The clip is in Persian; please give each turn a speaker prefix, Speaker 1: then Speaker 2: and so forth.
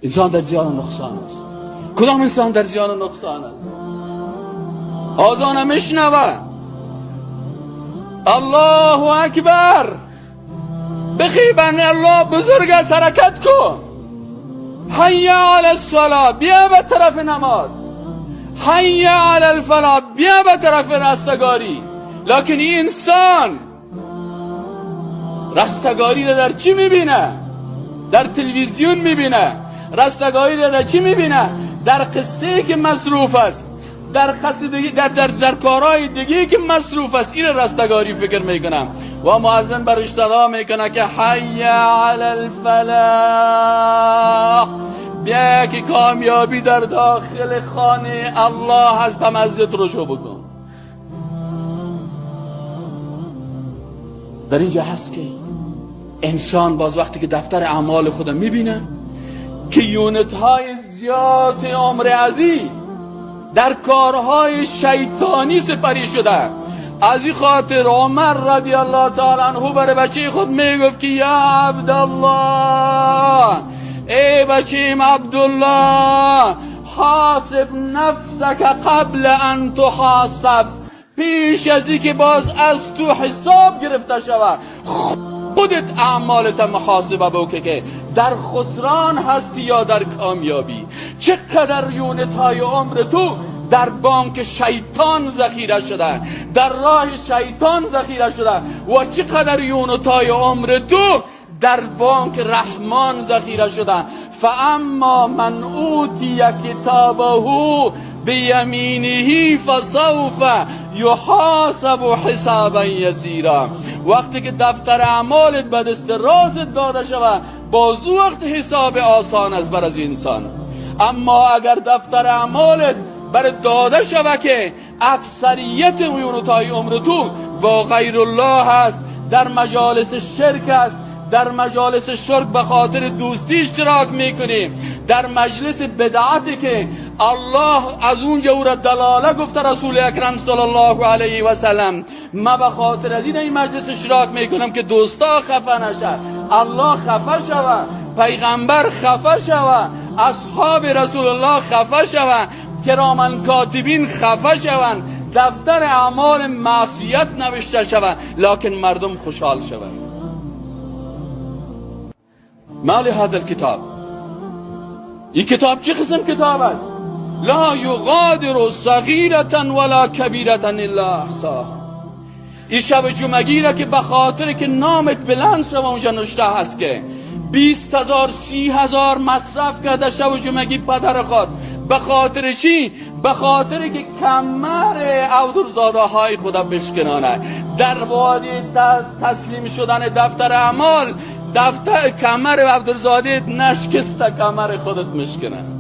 Speaker 1: انسان در زیان نقصان است. کدام انسان در زیان نقصان است؟ آذان میشنوه، الله اکبر، بخیبن الله بزرگ است، حرکت کن، حی علی الصلاة، بیا به طرف نماز، حی علی الفلاح، بیا به طرف رستگاری. لکن این انسان رستگاری را در چی میبینه؟ در تلویزیون میبینه. رستگاری را در چی میبینه؟ در قصه که مصروف است، در قصیدگی، در کارهای دیگه که مصروف است. این رستگاری فکر میکنم و مؤذن برش صدا میکنه که حی علی الفلاح، بیا که کامیابی در داخل خانه الله هست، به مسجد رجوع بکن. در اینجا هست که انسان باز وقتی که دفتر اعمال خود میبینه که یونت های زیاد عمر عزیز در کارهای شیطانی سپری شده. از این خاطر عمر رضی الله تعالی عنه برای بچه خود میگفت که یا عبدالله، ای بچیم عبدالله، حاسب نفسک قبل ان تحاسب، پیش از این که باز از تو حساب گرفته شود خودت اعمالت محاسبه بکن که در خسران هستی یا در کامیابی. چقدر یونت های عمر تو در بانک شیطان ذخیره شده، در راه شیطان ذخیره شده، و چقدر یونت های عمر تو در بانک رحمان ذخیره شده. فاما من اوتی کتابه بیمینه فسوف یحاسب حسابا یسیرا. وقتی که دفتر اعمالت به دست راست داده شود، باز وقت حساب آسان است بر از انسان. اما اگر دفتر اعمالت بر داده شود که اکثریت یونتهای عمر تو با غیر الله هست، در مجالس شرک است، در مجالس شرک به خاطر دوستی اشتراک میکنی، در مجلس بدعتی که الله از اونجا او را دلاله گفته رسول اکرم صلی الله علیه و سلم، ما به خاطر از این مجلس اشتراک میکنم که دوستا خفه نشه، الله خفه شود، پیغمبر خفه شود، اصحاب رسول الله خفه شود، کرامن کاتبین خفه شوند، دفتر اعمال معصیت نوشته شود، لکن مردم خوشحال شوند. مال هذا الكتاب، این کتاب چه قسم کتاب است؟ لا یغادر صغیرة ولا کبیرة الا احصاها. این شب جمعگی را که به خاطر که نامت بلند شد اونجا نوشته هست که 20,000 30,000 مصرف کرده شب جمعگی پدر خود. به خاطر چی؟ به خاطر که کمر عبدالزاده های خدا بشکنانه. در وادی تسلیم شدن دفتر اعمال، دفتر کمر عبدالزاده نشکسته، کمر خودت مشکنه.